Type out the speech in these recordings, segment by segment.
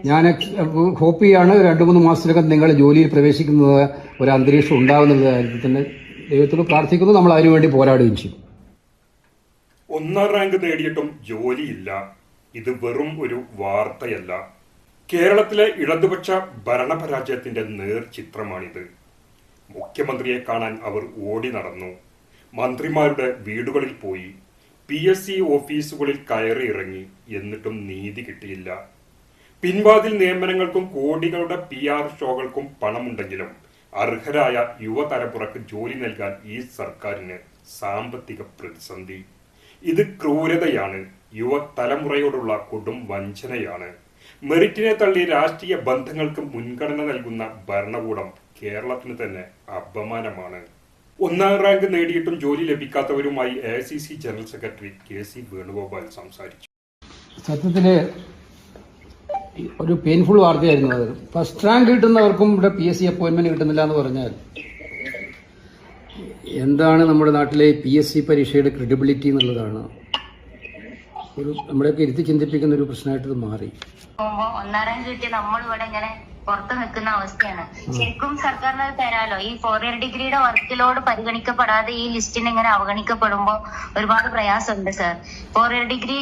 ഞാൻ ഹോപ്പ് ചെയ്യാണ് 2-3 മാസത്തിനകം നിങ്ങൾ ജോലിയിൽ പ്രവേശിക്കുന്നത് ഒരു അന്തരീക്ഷം ഉണ്ടാകുന്ന കാര്യത്തിന് ദൈവത്തോട് പ്രാർത്ഥിക്കുന്നു. നമ്മൾ അതിനുവേണ്ടി പോരാടുകയും ചെയ്യും. 1ാം റാങ്ക് നേടിയിട്ടും ജോലിയില്ല. ഇത് വെറും ഒരു വാർത്തയല്ല. കേരളത്തിലെ ഇടതുപക്ഷ ഭരണപരാജയത്തിന്റെ നേർചിത്രമാണിത്. മുഖ്യമന്ത്രിയെ കാണാൻ അവർ ഓടി നടന്നു. മന്ത്രിമാരുടെ വീടുകളിൽ പോയി, PSC ഓഫീസുകളിൽ കയറി ഇറങ്ങി. എന്നിട്ടും നീതി കിട്ടിയില്ല. പിൻവാതിൽ നിയമനങ്ങൾക്കും കോടികളുടെ PR ഷോകൾക്കും പണമുണ്ടെങ്കിലും അർഹരായ യുവതലമുറക്ക് ജോലി നൽകാൻ ഈ സർക്കാരിന് സാമ്പത്തിക പ്രതിസന്ധി. ഇത് ക്രൂരതയാണ്. യുവതലമുറയോടുള്ള കൊടും വഞ്ചനയാണ്. മെറിറ്റിനെ തള്ളി രാഷ്ട്രീയ ബന്ധങ്ങൾക്ക് മുൻഗണന നൽകുന്ന ഭരണകൂടം കേരളത്തിന് തന്നെ അപമാനമാണ്. 1ാം റാങ്ക് നേടിയിട്ടും ജോലി ലഭിക്കാത്തവരുമായി AICC general secretary KC Venugopal സംസാരിച്ചു. സത്യത്തില് ഒരു പെയിൻഫുൾ വാർത്തയായിരുന്നു അത്. ഫസ്റ്റ് റാങ്ക് കിട്ടുന്നവർക്കും ഇവിടെ PSC അപ്പോയിന്റ്മെന്റ് കിട്ടുന്നില്ല എന്ന് പറഞ്ഞാൽ എന്താണ് നമ്മുടെ നാട്ടിലെ PSC പരീക്ഷയുടെ ക്രെഡിബിലിറ്റി എന്നുള്ളതാണ് നമ്മളെയൊക്കെ ഇരുത്തി ചിന്തിപ്പിക്കുന്ന ഒരു പ്രശ്നമായിട്ട് ഇത് മാറി. 1ാം റാങ്ക് കിട്ടിയ നമ്മളിവിടെ ഇങ്ങനെ പുറത്തു നിൽക്കുന്ന അവസ്ഥയാണ്. ശരിക്കും സർക്കാരിന് അത് തരാലോ. ഈ 4 ഇയർ ഡിഗ്രിയുടെ വർക്കിലോട് പരിഗണിക്കപ്പെടാതെ ഈ ലിസ്റ്റിന് ഇങ്ങനെ അവഗണിക്കപ്പെടുമ്പോ ഒരുപാട് പ്രയാസമുണ്ട് സർ. 4 ഇയർ ഡിഗ്രി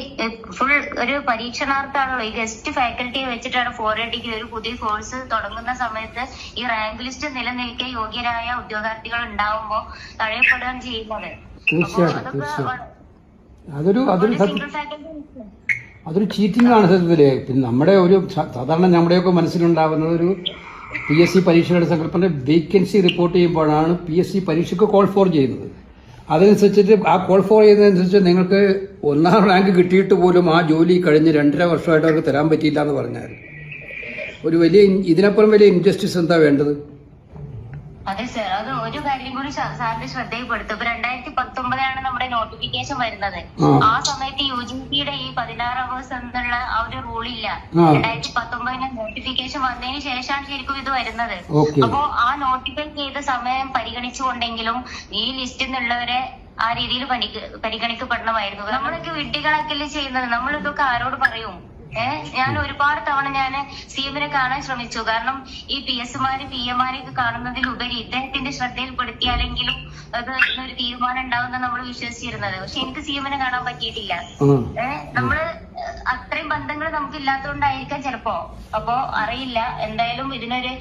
ഫുൾ ഒരു പരീക്ഷണാർത്ഥമാണല്ലോ. ഈ ഗസ്റ്റ് ഫാക്കൽറ്റിയെ വെച്ചിട്ടാണ് 4 ഇയർ ഡിഗ്രി ഒരു പുതിയ കോഴ്സ് തുടങ്ങുന്ന സമയത്ത് ഈ റാങ്ക് ലിസ്റ്റ് നിലനിൽക്കെ യോഗ്യരായ ഉദ്യോഗാർത്ഥികൾ ഉണ്ടാവുമ്പോ തഴയപ്പെടുകയാണ് ചെയ്യുന്നത്. അതൊരു ചീറ്റിംഗ് ആണ് സത്യത്തില്. പിന്നെ നമ്മുടെ ഒരു സാധാരണ നമ്മുടെയൊക്കെ മനസ്സിലുണ്ടാവുന്നത് ഒരു PSC പരീക്ഷയുടെ സങ്കല്പന്റെ വേക്കൻസി റിപ്പോർട്ട് ചെയ്യുമ്പോഴാണ് PSC പരീക്ഷയ്ക്ക് കോൾ ഫോർ ചെയ്യുന്നത്. അതനുസരിച്ചിട്ട് ആ കോൾ ഫോർ ചെയ്യുന്നതനുസരിച്ച് നിങ്ങൾക്ക് 1ാം റാങ്ക് കിട്ടിയിട്ട് പോലും ആ ജോലി കഴിഞ്ഞ് 2.5 വർഷമായിട്ട് അവർക്ക് തരാൻ പറ്റിയില്ല എന്ന് പറഞ്ഞാൽ ഒരു വലിയ ഇതിനപ്പുറം വലിയ ഇൻജസ്റ്റിസ് എന്താ വേണ്ടത്? അതെ സർ, അത് ഒരു കാര്യം കൂടി സാറിന്റെ ശ്രദ്ധയിൽപ്പെടുത്തും. ഇപ്പൊ 2019 നമ്മുടെ നോട്ടിഫിക്കേഷൻ വരുന്നത്. ആ സമയത്ത് UGCയുടെ ഈ 16 അവേഴ്സ് എന്നുള്ള ആ ഒരു റൂളില്ല. 2019 നോട്ടിഫിക്കേഷൻ വന്നതിന് ശേഷമാണ് ശരിക്കും ഇത് വരുന്നത്. അപ്പോ ആ നോട്ടിഫൈ ചെയ്ത സമയം പരിഗണിച്ചുകൊണ്ടെങ്കിലും ഈ ലിസ്റ്റിൽ നിന്നുള്ളവരെ ആ രീതിയിൽ പരിഗണിക്കപ്പെടണമായിരുന്നു. നമ്മളൊക്കെ വിഡ്ഢികളൊക്കെയല്ലേ ചെയ്യുന്നത്. നമ്മളിതൊക്കെ ആരോട് പറയും? ഞാൻ ഒരുപാട് തവണ ഞാൻ CMനെ കാണാൻ ശ്രമിച്ചു. കാരണം ഈ PS-മാര് PM-മാരെയൊക്കെ കാണുന്നതിലുപരി ഇദ്ദേഹത്തിന്റെ ശ്രദ്ധയിൽപ്പെടുത്തിയാലെങ്കിലും അത് ഒരു തീരുമാനം ഉണ്ടാവുന്ന നമ്മൾ വിശ്വസിച്ചിരുന്നത്. പക്ഷെ എനിക്ക് CMനെ കാണാൻ പറ്റിയിട്ടില്ല. നമ്മള് അത്രയും ബന്ധങ്ങൾ നമുക്ക് ഇല്ലാത്തതുകൊണ്ടായിരിക്കാം ചിലപ്പോ. അപ്പോ അറിയില്ല. എന്തായാലും ഇതിനൊരു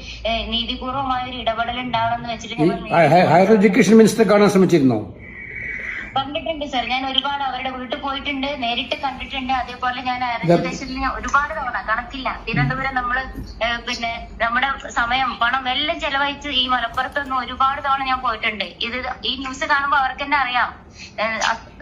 നീതിപൂർവമായ ഒരു ഇടപെടൽ ഉണ്ടാവണമെന്ന് വെച്ചിട്ട് ഹയർ എഡ്യൂക്കേഷൻ മിനിസ്റ്റർ കാണാൻ ശ്രമിച്ചിരുന്നോ? കണ്ടിട്ടുണ്ട് സർ. ഞാൻ ഒരുപാട് അവരുടെ വീട്ടിൽ പോയിട്ടുണ്ട്, നേരിട്ട് കണ്ടിട്ടുണ്ട്. അതേപോലെ ഞാൻ ആരോഗ്യദേശത്തിൽ ഒരുപാട് തവണ, കണക്കില്ല. തിരുവനന്തപുരം നമ്മള് പിന്നെ നമ്മുടെ സമയം പണം എല്ലാം ചെലവഴിച്ച് ഈ മലപ്പുറത്തൊന്നും ഒരുപാട് തവണ ഞാൻ പോയിട്ടുണ്ട്. ഈ ന്യൂസ് കാണുമ്പോൾ അവർക്ക് തന്നെ അറിയാം.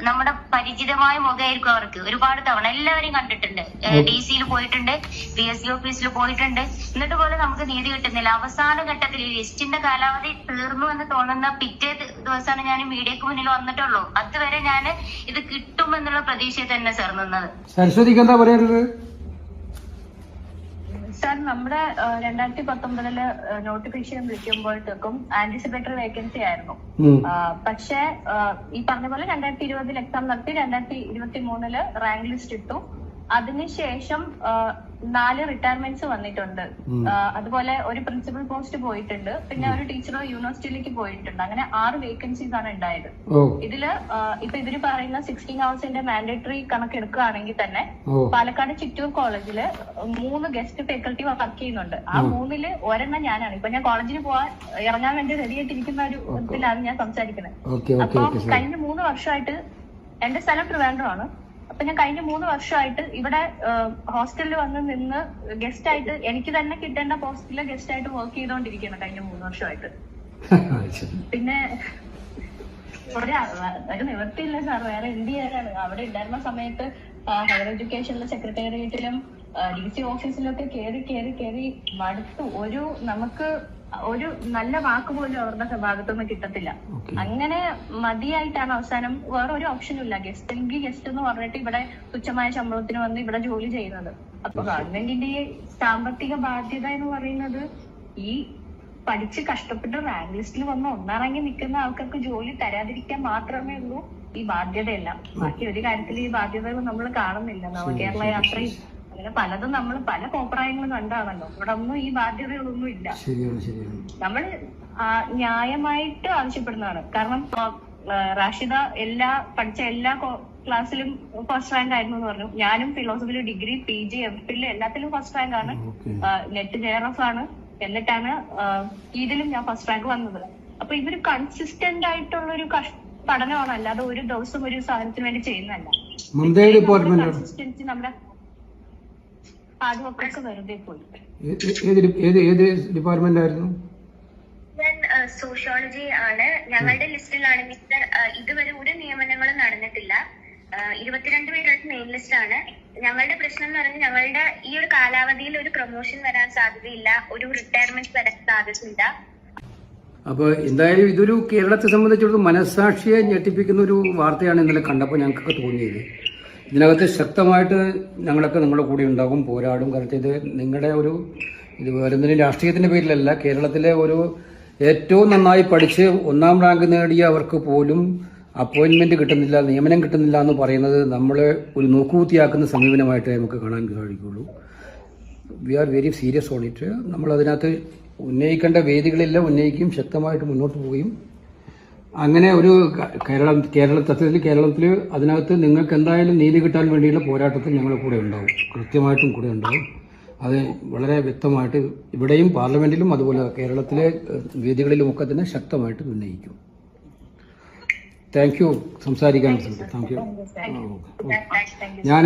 നമ്മുടെ പരിചിതമായ മുഖമായിരിക്കും അവർക്ക്. ഒരുപാട് തവണ എല്ലാവരെയും കണ്ടിട്ടുണ്ട്. DC-യിൽ പോയിട്ടുണ്ട്, PSC ഓഫീസിൽ പോയിട്ടുണ്ട്. എന്നിട്ട് പോലും നമുക്ക് നീതി കിട്ടുന്നില്ല. അവസാന ഘട്ടത്തിൽ ഈ ലിസ്റ്റിന്റെ കാലാവധി തീർന്നു എന്ന് തോന്നുന്ന പിറ്റേ ദിവസമാണ് ഞാൻ മീഡിയക്ക് മുന്നിൽ വന്നിട്ടുള്ളൂ. അതുവരെ ഞാൻ ഇത് കിട്ടുമെന്നുള്ള പ്രതീക്ഷയിൽ തന്നെ സർ നിന്നത്. സരസ്വതിക്ക് എന്താ പറയുന്നത് സാർ? നമ്മുടെ 2019 നോട്ടിഫിക്കേഷൻ വിളിക്കുമ്പോഴത്തേക്കും ആന്റിസിപ്പേറ്ററി വേക്കൻസി ആയിരുന്നു. പക്ഷെ ഈ പറഞ്ഞ പോലെ 2020 എക്സാം നടത്തി 2023 റാങ്ക് ലിസ്റ്റ് ഇട്ടു. അതിനുശേഷം 4 റിട്ടയർമെന്റ്സ് വന്നിട്ടുണ്ട്. അതുപോലെ ഒരു പ്രിൻസിപ്പൽ പോസ്റ്റ് പോയിട്ടുണ്ട്. പിന്നെ ഒരു ടീച്ചർ യൂണിവേഴ്സിറ്റിയിലേക്ക് പോയിട്ടുണ്ട്. അങ്ങനെ 6 വേക്കൻസീസ് ആണ് ഉണ്ടായത്. ഇതില് ഇപ്പൊ ഇവര് പറയുന്ന 16 ഹവേഴ്സിന്റെ മാൻഡേറ്ററി കണക്കെടുക്കുകയാണെങ്കിൽ തന്നെ പാലക്കാട് ചിറ്റൂർ കോളേജില് 3 ഗസ്റ്റ് ഫാക്കൽറ്റി വർക്ക് ചെയ്യുന്നുണ്ട്. ആ 3-ല് ഒരെണ്ണം ഞാനാണ്. ഇപ്പൊ ഞാൻ കോളേജിൽ പോവാൻ ഇറങ്ങാൻ വേണ്ടി റെഡി ആയിട്ടിരിക്കുന്ന ഒരു ഇതിലാണ് ഞാൻ സംസാരിക്കുന്നത്. അപ്പൊ കഴിഞ്ഞ 3 വർഷമായിട്ട് എന്റെ സ്ഥലം ട്രിവാൻഡ്രമാണ്. അപ്പൊ ഞാൻ കഴിഞ്ഞ 3 വർഷമായിട്ട് ഇവിടെ ഹോസ്റ്റലിൽ വന്ന് നിന്ന് ഗസ്റ്റ് ആയിട്ട് എനിക്ക് തന്നെ കിട്ടേണ്ട പോസ്റ്റില് ഗസ്റ്റ് ആയിട്ട് വർക്ക് ചെയ്തോണ്ടിരിക്കുകയാണ് കഴിഞ്ഞ 3 വർഷമായിട്ട്. പിന്നെ ഒരു നിവൃത്തിയില്ല സാർ, വേറെ എന്ത് ചെയ്യാനാണ്? അവിടെ ഉണ്ടായിരുന്ന സമയത്ത് ഹയർ എഡ്യൂക്കേഷനിലെ സെക്രട്ടേറിയറ്റിലും DC ഓഫീസിലൊക്കെ കേറി മടുത്തു. നമുക്ക് ഒരു നല്ല വാക്ക് പോലും അവരുടെ ഭാഗത്തുനിന്ന് കിട്ടത്തില്ല. അങ്ങനെ മതിയായിട്ടാണ് അവസാനം വേറെ ഒരു ഓപ്ഷനും ഇല്ല. ഗസ്റ്റ് എങ്കിൽ ഗസ്റ്റ് എന്ന് പറഞ്ഞിട്ട് ഇവിടെ തുച്ഛമായ ശമ്പളത്തിന് വന്ന് ഇവിടെ ജോലി ചെയ്യുന്നത്. അപ്പൊ ഗവൺമെന്റിന്റെ ഈ സാമ്പത്തിക ബാധ്യത എന്ന് പറയുന്നത് ഈ പഠിച്ച് കഷ്ടപ്പെട്ട് റാങ്ക് ലിസ്റ്റിൽ വന്ന് 1ാം റാങ്കിൽ നിൽക്കുന്ന ആൾക്കാർക്ക് ജോലി തരാതിരിക്കാൻ മാത്രമേ ഉള്ളൂ ഈ ബാധ്യതയെല്ലാം. ബാക്കി ഒരു കാര്യത്തിൽ ഈ ബാധ്യതകൾ നമ്മൾ കാണുന്നില്ല. നവകേരള യാത്രയും അങ്ങനെ പലതും നമ്മൾ പല കോപ്രായങ്ങളും കണ്ടാണല്ലോ. ഇവിടെ ഒന്നും ഈ ബാധ്യതകളൊന്നും ഇല്ല. ശരിയാണ്. നമ്മൾ ന്യായമായിട്ട് ആവശ്യപ്പെടുന്നതാണ്. കാരണം റാഷിദ പഠിച്ച എല്ലാ ക്ലാസ്സിലും ഫസ്റ്റ് റാങ്ക് ആയിരുന്നു എന്ന് പറഞ്ഞു. ഞാനും ഫിലോസഫിയിൽ ഡിഗ്രി, PG, MPhil എല്ലാത്തിലും ഫസ്റ്റ് റാങ്ക് ആണ്. നെറ്റ് JRF ആണ്. എന്നിട്ടാണ് ഇതിലും ഞാൻ ഫസ്റ്റ് റാങ്ക് വന്നത്. അപ്പൊ ഇവര് കൺസിസ്റ്റന്റ് ആയിട്ടുള്ള ഒരു പഠനമാണ്, അല്ലാതെ ഒരു ദിവസം ഒരു സാധനത്തിന് വേണ്ടി ചെയ്യുന്നതല്ല. കൺസിസ്റ്റൻസി നമ്മുടെ ഹാർഡ് വർക്കൊക്കെ വെറുതെ പോയി. ഏത് ഡിപ്പാർട്ട്മെന്റ് ആയിരുന്നു? ഞാൻ സോഷ്യോളജി ആണ്. ഞങ്ങളുടെ ലിസ്റ്റിലാണെങ്കിൽ ഇതുവരെ ഒരു നിയമനങ്ങളും നടന്നിട്ടില്ല. 22 പേരുടെ മെയിൻ ലിസ്റ്റ് ആണ്. ഞങ്ങളുടെ പ്രശ്നം എന്ന് പറഞ്ഞാൽ ഞങ്ങളുടെ ഈ ഒരു കാലാവധിയിൽ ഒരു പ്രൊമോഷൻ വരാൻ സാധ്യതയില്ല, ഒരു റിട്ടയർമെന്റ് വരാൻ സാധ്യതയില്ല. അപ്പൊ എന്തായാലും ഇതൊരു കേരളത്തെ സംബന്ധിച്ചിടത്തോളം മനസ്സാക്ഷിയെ ഞെട്ടിപ്പിക്കുന്ന ഒരു വാർത്തയാണ് ഇന്നലെ കണ്ടപ്പോൾ ഞങ്ങൾക്കൊക്കെ തോന്നിയത്. ഇതിനകത്ത് ശക്തമായിട്ട് ഞങ്ങളൊക്കെ നിങ്ങളുടെ കൂടെ ഉണ്ടാകും, പോരാടും. കാരണം ഇത് നിങ്ങളുടെ ഇത് വരുന്നതിന് രാഷ്ട്രീയത്തിന്റെ പേരിലല്ല, കേരളത്തിലെ ഏറ്റവും നന്നായി പഠിച്ച് 1ാം റാങ്ക് നേടിയ അവർക്ക് പോലും അപ്പോയിന്റ്മെന്റ് കിട്ടുന്നില്ല, നിയമനം കിട്ടുന്നില്ല എന്ന് പറയുന്നത് നമ്മളെ ഒരു നോക്കുകുത്തിയാക്കുന്ന സമീപനമായിട്ടേ നമുക്ക് കാണാൻ സാധിക്കുള്ളൂ. We are very serious on it. നമ്മൾ അതിനകത്ത് ഉന്നയിക്കേണ്ട വേദികളെല്ലാം ഉന്നയിക്കും, ശക്തമായിട്ട് മുന്നോട്ട് പോവുകയും അങ്ങനെ ഒരു കേരളത്തിൽ അതിനകത്ത് നിങ്ങൾക്ക് എന്തായാലും നീതി കിട്ടാൻ വേണ്ടിയുള്ള പോരാട്ടത്തിൽ ഞങ്ങൾ കൂടെ ഉണ്ടാവും, കൃത്യമായിട്ടും കൂടെ ഉണ്ടാവും. അത് വളരെ വ്യക്തമായിട്ട് ഇവിടെയും പാർലമെന്റിലും അതുപോലെ കേരളത്തിലെ വേദികളിലുമൊക്കെ തന്നെ ശക്തമായിട്ട് ഉന്നയിക്കും. Thank you. സംസാരിക്കാൻ താങ്ക് യു. ഞാൻ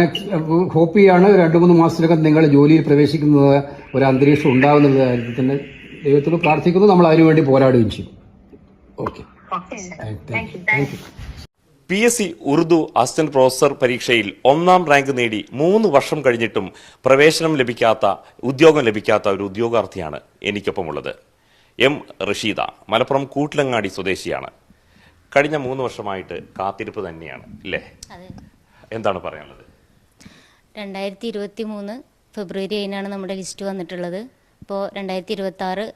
ഹോപ്പ് ചെയ്യാണ് 2-3 മാസത്തിനകം നിങ്ങൾ ജോലിയിൽ പ്രവേശിക്കുന്നത് ഒരു അന്തരീക്ഷം ഉണ്ടാകുന്നത് കാര്യത്തിൽ തന്നെ ദൈവത്തോട് പ്രാർത്ഥിക്കുന്നു. നമ്മൾ അതിനുവേണ്ടി പോരാടുകയും ചെയ്യും. Okay, thank you. PSC Urdu assistant professor പരീക്ഷയിൽ 1ാം റാങ്ക് നേടി 3 വർഷം കഴിഞ്ഞിട്ടും ഉദ്യോഗം ലഭിക്കാത്ത ഒരു ഉദ്യോഗാർത്ഥിയാണ് എനിക്കൊപ്പമുള്ളത്. M. റഷീദ, മലപ്പുറം കൂട്ടിലങ്ങാടി സ്വദേശിയാണ്. കഴിഞ്ഞ 3 വർഷമായിട്ട് കാത്തിരിപ്പ് തന്നെയാണ് അല്ലേ? എന്താണ് പറയാനുള്ളത്? 2023 ഫെബ്രുവരി 9 നമ്മുടെ ലിസ്റ്റ് വന്നിട്ടുള്ളത്. ഇപ്പോൾ 2026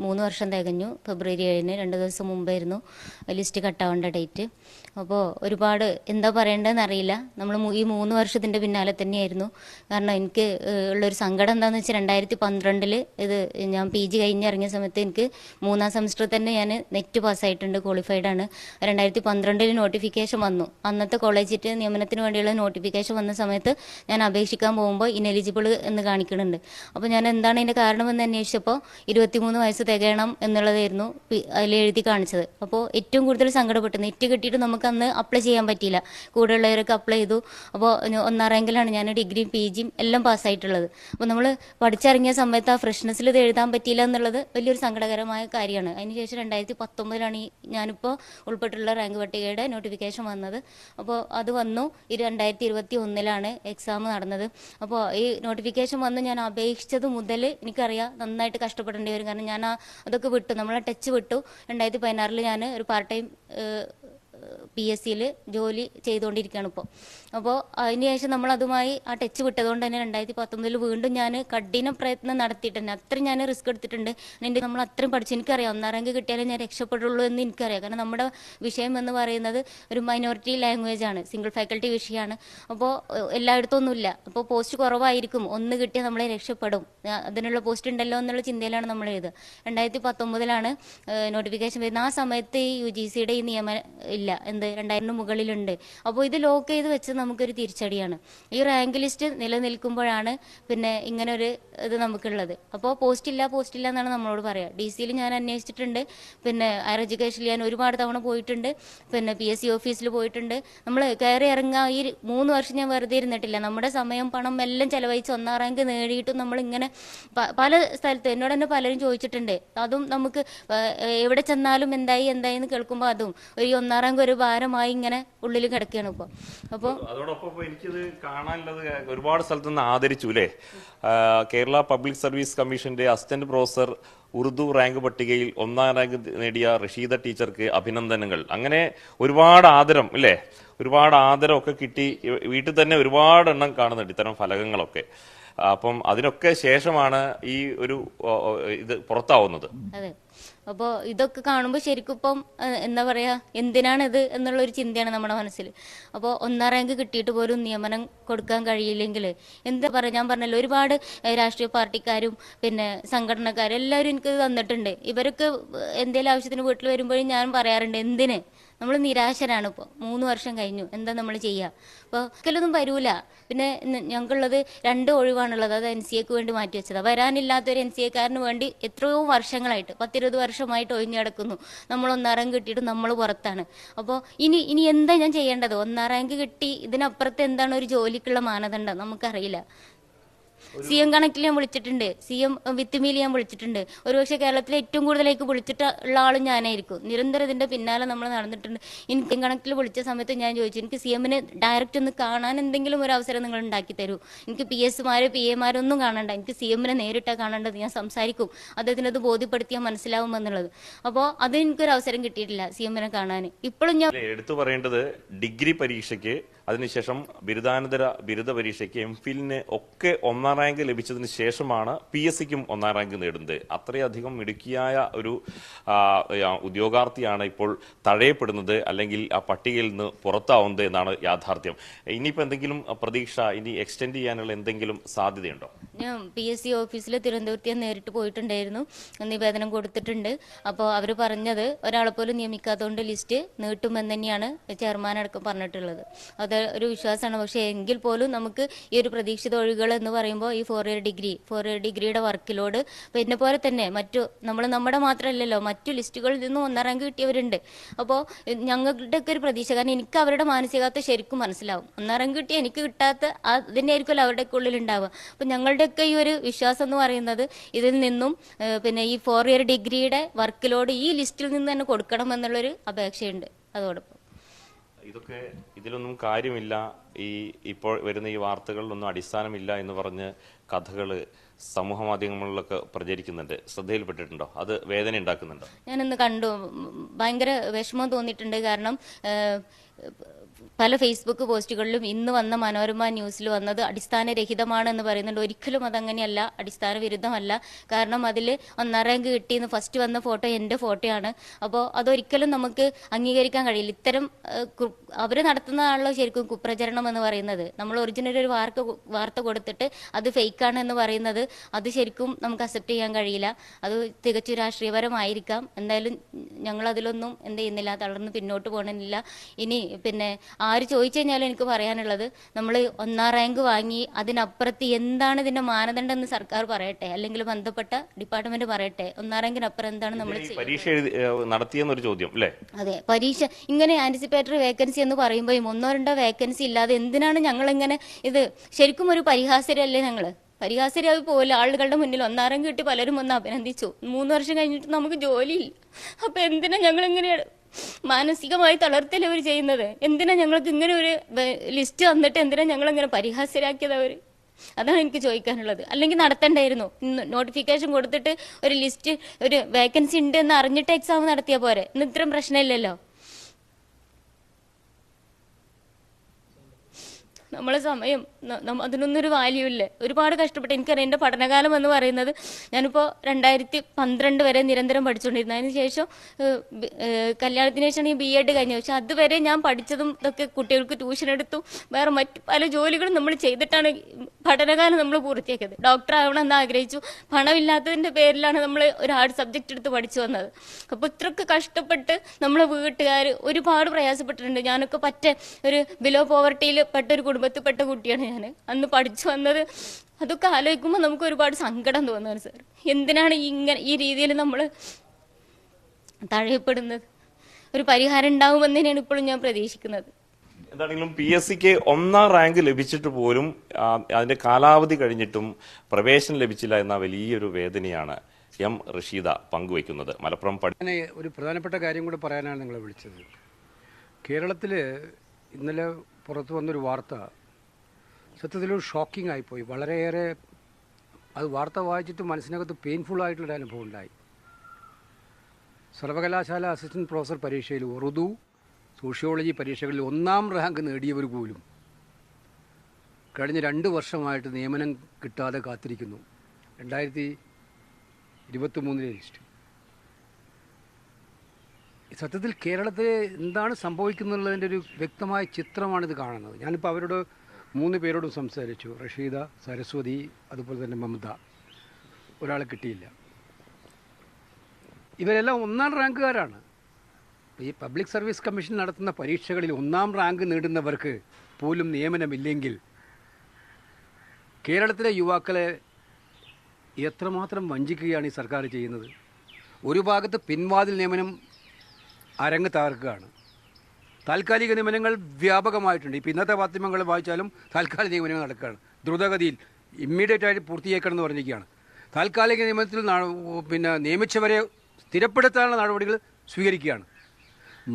3 വർഷം തികഞ്ഞു. ഫെബ്രുവരി 7 2 ദിവസം മുമ്പായിരുന്നു ലിസ്റ്റ് കട്ടാവേണ്ട ഡേറ്റ്. അപ്പോൾ ഒരുപാട് എന്താ പറയേണ്ടതെന്ന് അറിയില്ല. നമ്മൾ ഈ 3 വർഷത്തിൻ്റെ പിന്നാലെ തന്നെയായിരുന്നു. കാരണം എനിക്ക് ഉള്ളൊരു സങ്കടം എന്താണെന്ന് വെച്ചാൽ 2012 ഇത് ഞാൻ PG കഴിഞ്ഞിറങ്ങിയ സമയത്ത് എനിക്ക് 3ാം സെമസ്റ്ററിൽ തന്നെ ഞാൻ നെറ്റ് പാസ്സായിട്ടുണ്ട്, ക്വാളിഫൈഡ് ആണ്. 2012 നോട്ടിഫിക്കേഷൻ വന്നു. അന്നത്തെ കോളേജിൽ നിയമനത്തിന് വേണ്ടിയുള്ള നോട്ടിഫിക്കേഷൻ വന്ന സമയത്ത് ഞാൻ അപേക്ഷിക്കാൻ പോകുമ്പോൾ ഇനെലിജിബിൾ എന്ന് കാണിക്കുന്നുണ്ട്. അപ്പോൾ ഞാൻ എന്താണ് ഇതിൻ്റെ കാരണമെന്ന് അന്വേഷിച്ചപ്പോൾ 23 വയസ്സ് തികയണം എന്നുള്ളതായിരുന്നു അതിൽ എഴുതി കാണിച്ചത്. അപ്പോൾ ഏറ്റവും കൂടുതൽ സങ്കടപ്പെട്ടു. നെറ്റ് കിട്ടിയിട്ട് നമുക്ക് അന്ന് അപ്ലൈ ചെയ്യാൻ പറ്റിയില്ല. കൂടെയുള്ളവരൊക്കെ അപ്ലൈ ചെയ്തു. അപ്പോൾ 1ാം റാങ്കിലാണ് ഞാൻ ഡിഗ്രിയും PGയും എല്ലാം പാസ്സായിട്ടുള്ളത്. അപ്പോൾ നമ്മൾ പഠിച്ചിറങ്ങിയ സമയത്ത് ആ ഫ്രഷ്നെസ്സിൽ ഇത് എഴുതാൻ പറ്റിയില്ല എന്നുള്ളത് വലിയൊരു സങ്കടകരമായ കാര്യമാണ്. അതിനുശേഷം 2019 ഞാനിപ്പോൾ ഉൾപ്പെട്ടുള്ള റാങ്ക് പട്ടികയുടെ നോട്ടിഫിക്കേഷൻ വന്നത്. അപ്പോൾ അത് വന്നു. 2021 എക്സാം നടന്നത്. അപ്പോൾ ഈ നോട്ടിഫിക്കേഷൻ വന്ന് ഞാൻ അപേക്ഷിച്ചത് മുതൽ എനിക്കറിയാം നന്നായിട്ട് കഷ്ടപ്പെടേണ്ടി വരും. കാരണം ഞാൻ അതൊക്കെ വിട്ടു, നമ്മളെ ടച്ച് വിട്ടു. 2016 ഞാൻ ഒരു പാർട്ട് ടൈം PSCയിൽ ജോലി ചെയ്തുകൊണ്ടിരിക്കുകയാണ് ഇപ്പോൾ. അപ്പോൾ അതിന് ശേഷം നമ്മൾ അതുമായി ആ ടച്ച് വിട്ടതുകൊണ്ട് തന്നെ 2019 വീണ്ടും ഞാൻ കഠിന പ്രയത്നം നടത്തിയിട്ടുണ്ട്. അത്രയും ഞാൻ റിസ്ക് എടുത്തിട്ടുണ്ട്. നമ്മൾ അത്രയും പഠിച്ചു. എനിക്കറിയാം 1ാം റാങ്ക് കിട്ടിയാലേ ഞാൻ രക്ഷപ്പെടുള്ളൂ എന്ന് എനിക്കറിയാം. കാരണം നമ്മുടെ വിഷയം എന്ന് പറയുന്നത് ഒരു മൈനോറിറ്റി ലാംഗ്വേജ് ആണ്, സിംഗിൾ ഫാക്കൽറ്റി വിഷയമാണ്. അപ്പോൾ എല്ലായിടത്തും ഒന്നുമില്ല. അപ്പോൾ പോസ്റ്റ് കുറവായിരിക്കും, 1 കിട്ടിയാൽ നമ്മളെ രക്ഷപ്പെടും, അതിനുള്ള പോസ്റ്റ് ഉണ്ടല്ലോ എന്നുള്ള ചിന്തയിലാണ് നമ്മൾ എഴുതുക. 2019 നോട്ടിഫിക്കേഷൻ വരുന്നത്. ആ സമയത്ത് ഈ UGCയുടെ ഈ നിയമനം ഇല്ല, 2000 മുകളിലുണ്ട്. അപ്പോൾ ഇത് ലോക്ക് ചെയ്ത് വെച്ച് നമുക്കൊരു തിരിച്ചടിയാണ്. ഈ റാങ്ക് ലിസ്റ്റ് നിലനിൽക്കുമ്പോഴാണ് പിന്നെ ഇങ്ങനെ ഒരു ഇത് നമുക്കുള്ളത്. അപ്പോൾ പോസ്റ്റില്ല എന്നാണ് നമ്മളോട് പറയുക. DCയിൽ ഞാൻ അന്വേഷിച്ചിട്ടുണ്ട്. പിന്നെ ഹയർ എഡ്യൂക്കേഷനിൽ ഞാൻ ഒരുപാട് തവണ പോയിട്ടുണ്ട്. പിന്നെ PSC ഓഫീസിൽ പോയിട്ടുണ്ട്. നമ്മൾ കയറി ഇറങ്ങുക ഈ 3 വർഷം ഞാൻ വെറുതെ ഇരുന്നിട്ടില്ല. നമ്മുടെ സമയം പണം എല്ലാം ചെലവഴിച്ച് 1ാം റാങ്ക് നേടിയിട്ടും നമ്മളിങ്ങനെ പല സ്ഥലത്ത് എന്നോട് തന്നെ പലരും ചോദിച്ചിട്ടുണ്ട്. അതും നമുക്ക് എവിടെ ചെന്നാലും എന്തായി എന്ന് കേൾക്കുമ്പോൾ അതും ഒരു 1ാം റാങ്ക് ഒരു ഭാരമായി ഇങ്ങനെ ഉള്ളിൽ കിടക്കുകയാണ് ഇപ്പോൾ. അപ്പോൾ അതോടൊപ്പം എനിക്കിത് കാണാനുള്ളത് ഒരുപാട് സ്ഥലത്തുനിന്ന് ആദരിച്ചു അല്ലേ? കേരള പബ്ലിക് സർവീസ് കമ്മീഷന്റെ അസിസ്റ്റന്റ് പ്രൊഫസർ ഉറുദു റാങ്ക് പട്ടികയിൽ 1ാം റാങ്ക് നേടിയ റഷീദ ടീച്ചർക്ക് അഭിനന്ദനങ്ങൾ. അങ്ങനെ ഒരുപാട് ആദരം അല്ലേ? ഒരുപാട് ആദരമൊക്കെ കിട്ടി. വീട്ടിൽ തന്നെ ഒരുപാട് എണ്ണം കാണുന്നുണ്ട് ഇത്തരം ഫലകങ്ങളൊക്കെ. അപ്പം അതിനൊക്കെ ശേഷമാണ് ഈ ഒരു ഇത് പുറത്താവുന്നത്. അതെ, അപ്പോൾ ഇതൊക്കെ കാണുമ്പോൾ ശരിക്കും ഇപ്പം എന്താ പറയുക, എന്തിനാണിത് എന്നുള്ളൊരു ചിന്തയാണ് നമ്മുടെ മനസ്സിൽ. അപ്പോൾ 1-ാം റാങ്ക് കിട്ടിയിട്ട് പോലും നിയമനം കൊടുക്കാൻ കഴിയില്ലെങ്കിൽ എന്താ പറയുക, ഞാൻ പറഞ്ഞല്ലോ ഒരുപാട് രാഷ്ട്രീയ പാർട്ടിക്കാരും പിന്നെ സംഘടനക്കാരും എല്ലാവരും എനിക്ക് തന്നിട്ടുണ്ട്. ഇവരൊക്കെ എന്തെങ്കിലും ആവശ്യത്തിന് വീട്ടിൽ വരുമ്പോഴും ഞാൻ പറയാറുണ്ട്, എന്തിന് നമ്മൾ നിരാശരാണ്. ഇപ്പോൾ 3 വർഷം കഴിഞ്ഞു, എന്താ നമ്മൾ ചെയ്യുക? അപ്പോൾ ഒരിക്കലൊന്നും വരൂല. പിന്നെ ഞങ്ങൾക്കുള്ളത് 2 ഒഴിവാണുള്ളത്, അത് NCAക്ക് വേണ്ടി മാറ്റി വെച്ചതാണ്. വരാനില്ലാത്തൊരു NCAക്കാരന് വേണ്ടി എത്രയോ വർഷങ്ങളായിട്ട് 10-20 വർഷമായിട്ട് ഒഴിഞ്ഞു കിടക്കുന്നു. നമ്മൾ 1-ാം റാങ്ക് കിട്ടിയിട്ട് നമ്മൾ പുറത്താണ്. അപ്പോൾ ഇനി എന്താ ഞാൻ ചെയ്യേണ്ടത്? 1-ാം റാങ്ക് കിട്ടി, ഇതിനപ്പുറത്ത് എന്താണ് ഒരു ജോലിക്കുള്ള മാനദണ്ഡം നമുക്കറിയില്ല. CM കണക്റ്റിൽ ഞാൻ വിളിച്ചിട്ടുണ്ട്, CM വിത്ത് മീൽ ഞാൻ വിളിച്ചിട്ടുണ്ട്. ഒരുപക്ഷെ കേരളത്തിലെ ഏറ്റവും കൂടുതലേക്ക് വിളിച്ചിട്ടുള്ള ആളും ഞാനായിരിക്കും. നിരന്തരം ഇതിൻ്റെ പിന്നാലെ നമ്മൾ നടന്നിട്ടുണ്ട്. എനിക്ക് കണക്റ്റിൽ വിളിച്ച സമയത്ത് ഞാൻ ചോദിച്ചു, എനിക്ക് CMനെ ഡയറക്റ്റ് ഒന്ന് കാണാൻ എന്തെങ്കിലും ഒരു അവസരം നിങ്ങൾ ഉണ്ടാക്കി തരൂ. എനിക്ക് PS-മാരോ PA-മാരൊന്നും കാണണ്ട, എനിക്ക് CMനെ നേരിട്ടാണ് കാണേണ്ടത്. ഞാൻ സംസാരിക്കും, അദ്ദേഹത്തിന് അത് ബോധ്യപ്പെടുത്തിയാൽ മനസ്സിലാവുമെന്നുള്ളത്. അപ്പോൾ അത് എനിക്കൊരു അവസരം കിട്ടിയിട്ടില്ല CMനെ കാണാൻ. ഇപ്പോഴും ഞാൻ എടുത്തു പറയേണ്ടത്, ഡിഗ്രി പരീക്ഷയ്ക്ക് അതിനുശേഷം ബിരുദാനന്തര ബിരുദ പരീക്ഷയ്ക്ക് MPhilന് ഒക്കെ 1-ാം റാങ്ക് ലഭിച്ചതിന് ശേഷമാണ് PSCക്കും 1-ാം റാങ്ക് നേടുന്നത്. അത്രയധികം മിടുക്കിയായ ഒരു ഉദ്യോഗാർത്ഥിയാണ് ഇപ്പോൾ തഴയപ്പെടുന്നത്, അല്ലെങ്കിൽ ആ പട്ടികയിൽ നിന്ന് പുറത്താവുന്നത് എന്നാണ് യാഥാർത്ഥ്യം. ഇനിയിപ്പോൾ എന്തെങ്കിലും പ്രതീക്ഷ ഇനി എക്സ്റ്റെൻഡ് ചെയ്യാനുള്ള എന്തെങ്കിലും സാധ്യതയുണ്ടോ? ഞാൻ PSC ഓഫീസിൽ തിരുവനന്തപുരത്ത് നേരിട്ട് പോയിട്ടുണ്ടായിരുന്നു, നിവേദനം കൊടുത്തിട്ടുണ്ട്. അപ്പോൾ അവർ പറഞ്ഞത് ഒരാളെ പോലും നിയമിക്കാത്തതുകൊണ്ട് ലിസ്റ്റ് നീട്ടുമെന്ന് തന്നെയാണ് ചെയർമാൻ അടക്കം പറഞ്ഞിട്ടുള്ളത്. അത് ഒരു വിശ്വാസമാണ്. പക്ഷേ എങ്കിൽ പോലും നമുക്ക് ഈ ഒരു പ്രതീക്ഷിത ഒഴിവുകൾ എന്ന് പറയുമ്പോൾ ഈ 4 ഇയർ ഡിഗ്രിയുടെ വർക്കിലോട് പിന്നെ പോലെ തന്നെ നമ്മുടെ മാത്രമല്ലല്ലോ, മറ്റു ലിസ്റ്റുകളിൽ നിന്നും 1-ാം റാങ്ക് കിട്ടിയവരുണ്ട്. അപ്പോൾ ഞങ്ങളുടെയൊക്കെ ഒരു പ്രതീക്ഷ, കാരണം എനിക്ക് അവരുടെ മാനസികാവസ്ഥ ശരിക്കും മനസ്സിലാവും. 1-ാം റാങ്ക് കിട്ടി എനിക്ക് കിട്ടാത്ത അതിൻ്റെ ആയിരിക്കുമല്ലോ അവരുടെയൊക്കെ ഉള്ളിൽ ഉണ്ടാവുക. അപ്പോൾ ഞങ്ങളുടെയൊക്കെ ഈ ഒരു വിശ്വാസം എന്ന് പറയുന്നത് ഇതിൽ നിന്നും പിന്നെ ഈ 4 ഇയർ ഡിഗ്രിയുടെ വർക്കിലോട് ഈ ലിസ്റ്റിൽ നിന്ന് തന്നെ കൊടുക്കണം എന്നുള്ളൊരു അപേക്ഷയുണ്ട്. അതോടൊപ്പം ഇതിലൊന്നും കാര്യമില്ല, ഇപ്പോൾ വരുന്ന ഈ വാർത്തകളിലൊന്നും അടിസ്ഥാനമില്ല എന്ന് പറഞ്ഞ് കഥകൾ സമൂഹ മാധ്യമങ്ങളിലൊക്കെ പ്രചരിക്കുന്നുണ്ട്. ശ്രദ്ധയിൽപ്പെട്ടിട്ടുണ്ടോ? അത് വേദന ഉണ്ടാക്കുന്നുണ്ടോ? ഞാനൊന്ന് കണ്ടു, ഭയങ്കര വിഷമം തോന്നിയിട്ടുണ്ട്. കാരണം പല ഫേസ്ബുക്ക് പോസ്റ്റുകളിലും ഇന്ന് വന്ന മനോരമ ന്യൂസിൽ വന്നത് അടിസ്ഥാനരഹിതമാണെന്ന് പറയുന്നുണ്ട്. ഒരിക്കലും അതങ്ങനെയല്ല, അടിസ്ഥാന വിരുദ്ധമല്ല. കാരണം അതിൽ 1-ാം റാങ്ക് കിട്ടിയെന്ന് ഫസ്റ്റ് വന്ന ഫോട്ടോ എൻ്റെ ഫോട്ടോയാണ്. അപ്പോൾ അതൊരിക്കലും നമുക്ക് അംഗീകരിക്കാൻ കഴിയില്ല. ഇത്തരം അവർ നടത്തുന്നതാണല്ലോ ശരിക്കും കുപ്രചരണം എന്ന് പറയുന്നത്. നമ്മൾ ഒറിജിനൽ ഒരു വാർത്ത കൊടുത്തിട്ട് അത് ഫേക്കാണ് എന്ന് പറയുന്നത്, അത് ശരിക്കും നമുക്ക് അക്സെപ്റ്റ് ചെയ്യാൻ കഴിയില്ല. അത് തികച്ചും രാഷ്ട്രീയപരമായിരിക്കാം. എന്തായാലും ഞങ്ങളതിലൊന്നും എന്ത് ചെയ്യുന്നില്ല, തളർന്ന് പിന്നോട്ട് പോകണമെന്നില്ല. ഇനി പിന്നെ ആര് ചോദിച്ചു കഴിഞ്ഞാലും എനിക്ക് പറയാനുള്ളത്, നമ്മൾ 1-ാം റാങ്ക് വാങ്ങി അതിനപ്പുറത്ത് എന്താണ് ഇതിന്റെ മാനദണ്ഡം എന്ന് സർക്കാർ പറയട്ടെ, അല്ലെങ്കിൽ ബന്ധപ്പെട്ട ഡിപ്പാർട്ട്മെന്റ് പറയട്ടെ. 1-ാം റാങ്കിനപ്പുറം എന്താണ് നമ്മൾ പരീക്ഷ നടത്തിയെന്നൊരു ചോദ്യം അല്ലേ? അതെ, പരീക്ഷ ഇങ്ങനെ ആന്റിസിപ്പേറ്ററി വേക്കൻസി എന്ന് പറയുമ്പോൾ 1-2 വേക്കൻസി ഇല്ലാതെ എന്തിനാണ് ഞങ്ങൾ ഇങ്ങനെ? ഇത് ശരിക്കും ഒരു പരിഹാസ്യരല്ലേ ഞങ്ങൾ? പരിഹാസ്യരായി പോലെ ആളുകളുടെ മുന്നിൽ 1-ാം റാങ്ക് കിട്ടി പലരും വന്ന് അഭിനന്ദിച്ചു. 3 വർഷം കഴിഞ്ഞിട്ട് നമുക്ക് ജോലിയില്ല. അപ്പൊ എന്തിനാ ഞങ്ങൾ ഇങ്ങനെയാണ് മാനസികമായി തളർത്തൽ അവർ ചെയ്യുന്നത്? എന്തിനാ ഞങ്ങൾക്ക് ഇങ്ങനെ ഒരു ലിസ്റ്റ് തന്നിട്ട് എന്തിനാ ഞങ്ങളിങ്ങനെ പരിഹാസ്യരാക്കിയത് അവർ? അതാണ് എനിക്ക് ചോദിക്കാനുള്ളത്. അല്ലെങ്കിൽ നടത്തണ്ടായിരുന്നു, നോട്ടിഫിക്കേഷൻ കൊടുത്തിട്ട് ഒരു ലിസ്റ്റ്, ഒരു വേക്കൻസി ഉണ്ട് എന്ന് അറിഞ്ഞിട്ട് എക്സാം നടത്തിയാൽ പോരെ. ഇന്ന് ഇത്രയും പ്രശ്നമില്ലല്ലോ. നമ്മളെ സമയം അതിനൊന്നൊരു വാല്യൂ ഇല്ലേ? ഒരുപാട് കഷ്ടപ്പെട്ട്, എനിക്കറിയാം എൻ്റെ പഠനകാലം എന്ന് പറയുന്നത്, ഞാനിപ്പോൾ 2012 വരെ നിരന്തരം പഠിച്ചുകൊണ്ടിരുന്നു. അതിന് ശേഷം കല്യാണത്തിന് ശേഷമാണ് ഈ BEd കഴിഞ്ഞത്. പക്ഷെ അതുവരെ ഞാൻ പഠിച്ചതും ഇതൊക്കെ കുട്ടികൾക്ക് ട്യൂഷൻ എടുത്തു, വേറെ മറ്റു പല ജോലികളും നമ്മൾ ചെയ്തിട്ടാണ് പഠനകാലം നമ്മൾ പൂർത്തിയാക്കിയത്. ഡോക്ടർ ആവണമെന്ന് ആഗ്രഹിച്ചു, പണമില്ലാത്തതിൻ്റെ പേരിലാണ് നമ്മൾ ഒരു ഹാർഡ് സബ്ജക്റ്റ് എടുത്ത് പഠിച്ചു വന്നത്. അപ്പോൾ ഇത്രയൊക്കെ കഷ്ടപ്പെട്ട് നമ്മളെ വീട്ടുകാർ ഒരുപാട് പ്രയാസപ്പെട്ടിട്ടുണ്ട്. ഞാനൊക്കെ ഒരു ബിലോ പോവർട്ടിയിൽ പെട്ട ഒരു കുടുംബത്തിൽപ്പെട്ട കുട്ടിയാണ് ഞാൻ. അന്ന് പഠിച്ചു വന്നത്. അതൊക്കെ ആലോചിക്കുമ്പോൾ നമുക്ക് ഒരുപാട് സങ്കടം തോന്നുന്നു സാർ. എന്തിനാണ് ഈ രീതിയിൽ നമ്മൾ തഴയപ്പെടുന്നത്? ഒരു പരിഹാരം ഉണ്ടാവുമെന്ന് തന്നെയാണ് ഇപ്പോഴും ഞാൻ പ്രതീക്ഷിക്കുന്നത്. എന്താണെങ്കിലും PSCക്ക് 1-ാം റാങ്ക് ലഭിച്ചിട്ട് പോലും അതിന്റെ കാലാവധി കഴിഞ്ഞിട്ടും പ്രവേശനം ലഭിച്ചില്ല എന്ന വലിയൊരു വേദനയാണ് M. റഷീദ പങ്കുവയ്ക്കുന്നത്. മലപ്പുറം ഒരു പ്രധാനപ്പെട്ട കാര്യം കൂടെ പറയാനാണ് നിങ്ങളെ വിളിച്ചത്. കേരളത്തിൽ ഇന്നലെ പുറത്തു വന്നൊരു വാർത്ത സത്യത്തിലൊരു ഷോക്കിംഗ് ആയിപ്പോയി. വളരെയേറെ അത് വാർത്ത വായിച്ചിട്ട് മനസ്സിനകത്ത് പെയിൻഫുൾ ആയിട്ടുള്ളൊരു അനുഭവം ഉണ്ടായി. സർവകലാശാല അസിസ്റ്റന്റ് പ്രൊഫസർ പരീക്ഷയിൽ ഉറുദു, സോഷ്യോളജി പരീക്ഷകളിൽ 1-ാം റാങ്ക് നേടിയവർ പോലും കഴിഞ്ഞ 2 വർഷമായിട്ട് നിയമനം കിട്ടാതെ കാത്തിരിക്കുന്നു. 2023 ലിസ്റ്റ് സത്യത്തിൽ കേരളത്തിൽ എന്താണ് സംഭവിക്കുന്നുള്ളതിൻ്റെ ഒരു വ്യക്തമായ ചിത്രമാണിത് കാണുന്നത്. ഞാനിപ്പോൾ അവരോട് 3 പേരോടും സംസാരിച്ചു. റഷീദ, സരസ്വതി, അതുപോലെ തന്നെ മമത. ഒരാളെ കിട്ടിയില്ല. ഇവരെല്ലാം 1ാം റാങ്കുകാരാണ്. ഈ പബ്ലിക് സർവീസ് കമ്മീഷൻ നടത്തുന്ന പരീക്ഷകളിൽ 1ാം റാങ്ക് നേടുന്നവർക്ക് പോലും നിയമനമില്ലെങ്കിൽ കേരളത്തിലെ യുവാക്കളെ എത്രമാത്രം വഞ്ചിക്കുകയാണ് ഈ സർക്കാർ ചെയ്യുന്നത്. ഒരു ഭാഗത്ത് പിൻവാതിൽ നിയമനം അരങ്ങ് തകർക്കുകയാണ്. താൽക്കാലിക നിയമനങ്ങൾ വ്യാപകമായിട്ടുണ്ട്. ഇപ്പോൾ ഇന്നത്തെ മാധ്യമങ്ങൾ വായിച്ചാലും താൽക്കാലിക നിയമനങ്ങൾ നടക്കുകയാണ്. ദ്രുതഗതിയിൽ ഇമ്മീഡിയറ്റായിട്ട് പൂർത്തിയാക്കണം എന്ന് പറഞ്ഞിരിക്കുകയാണ്. താൽക്കാലിക നിയമനത്തിൽ നിയമിച്ചവരെ സ്ഥിരപ്പെടുത്താനുള്ള നടപടികൾ സ്വീകരിക്കുകയാണ്.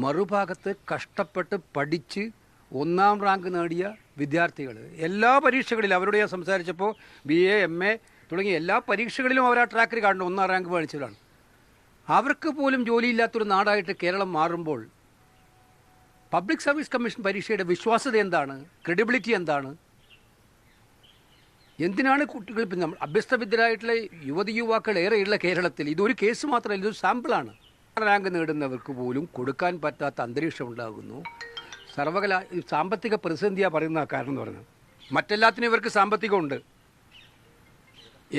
മറുഭാഗത്ത് കഷ്ടപ്പെട്ട് പഠിച്ച് 1ാം റാങ്ക് നേടിയ വിദ്യാർത്ഥികൾ എല്ലാ പരീക്ഷകളിലും അവരോട് ഞാൻ സംസാരിച്ചപ്പോൾ BA, MA തുടങ്ങിയ എല്ലാ പരീക്ഷകളിലും അവർ ആ ട്രാക്കിൽ കാണുന്നു 1ാം റാങ്ക് മേടിച്ചവരാണ്. അവർക്ക് പോലും ജോലിയില്ലാത്തൊരു നാടായിട്ട് കേരളം മാറുമ്പോൾ പബ്ലിക് സർവീസ് കമ്മീഷൻ പരീക്ഷയുടെ വിശ്വാസ്യത എന്താണ്? ക്രെഡിബിലിറ്റി എന്താണ്? എന്തിനാണ് കുട്ടികൾ നമ്മൾ അഭ്യസ്തവിദ്യരായിട്ടുള്ള യുവാക്കൾ ഏറെയുള്ള കേരളത്തിൽ ഇതൊരു കേസ് മാത്രമല്ല, ഇതൊരു സാമ്പിളാണ്. റാങ്ക് നേടുന്നവർക്ക് പോലും കൊടുക്കാൻ പറ്റാത്ത അന്തരീക്ഷം ഉണ്ടാകുന്നു. സാമ്പത്തിക പ്രതിസന്ധിയാണ് പറയുന്ന കാരണം എന്ന് പറഞ്ഞാൽ മറ്റെല്ലാത്തിനും ഇവർക്ക് സാമ്പത്തികമുണ്ട്.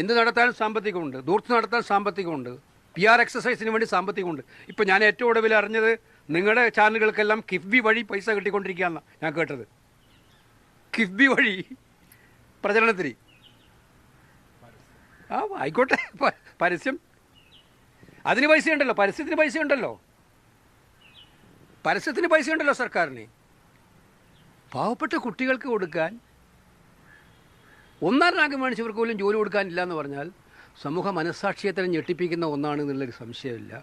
എന്ത് നടത്താനും സാമ്പത്തികമുണ്ട്, ദൂർത്ത് നടത്താൻ സാമ്പത്തികമുണ്ട്, PR എക്സസൈസിന് വേണ്ടി സാമ്പത്തികമുണ്ട്. ഇപ്പോൾ ഞാൻ ഏറ്റവും ഒടുവിൽ അറിഞ്ഞത് നിങ്ങളുടെ ചാനലുകൾക്കെല്ലാം കിഫ്ബി വഴി പൈസ കിട്ടിക്കൊണ്ടിരിക്കുകയെന്നാണ് ഞാൻ കേട്ടത്. കിഫ്ബി വഴി പ്രചരണത്തിന്. ആയിക്കോട്ടെ, പരസ്യം അതിന് പൈസയുണ്ടല്ലോ, പരസ്യത്തിന് പൈസയുണ്ടല്ലോ സർക്കാരിന്. പാവപ്പെട്ട കുട്ടികൾക്ക് കൊടുക്കാൻ 1ാം റാങ്ക് മേടിച്ചവർക്ക് പോലും ജോലി കൊടുക്കാനില്ല എന്ന് പറഞ്ഞാൽ സമൂഹ മനസ്സാക്ഷിയെ തന്നെ ഞെട്ടിപ്പിക്കുന്ന ഒന്നാണ് എന്നുള്ളൊരു സംശയമില്ല.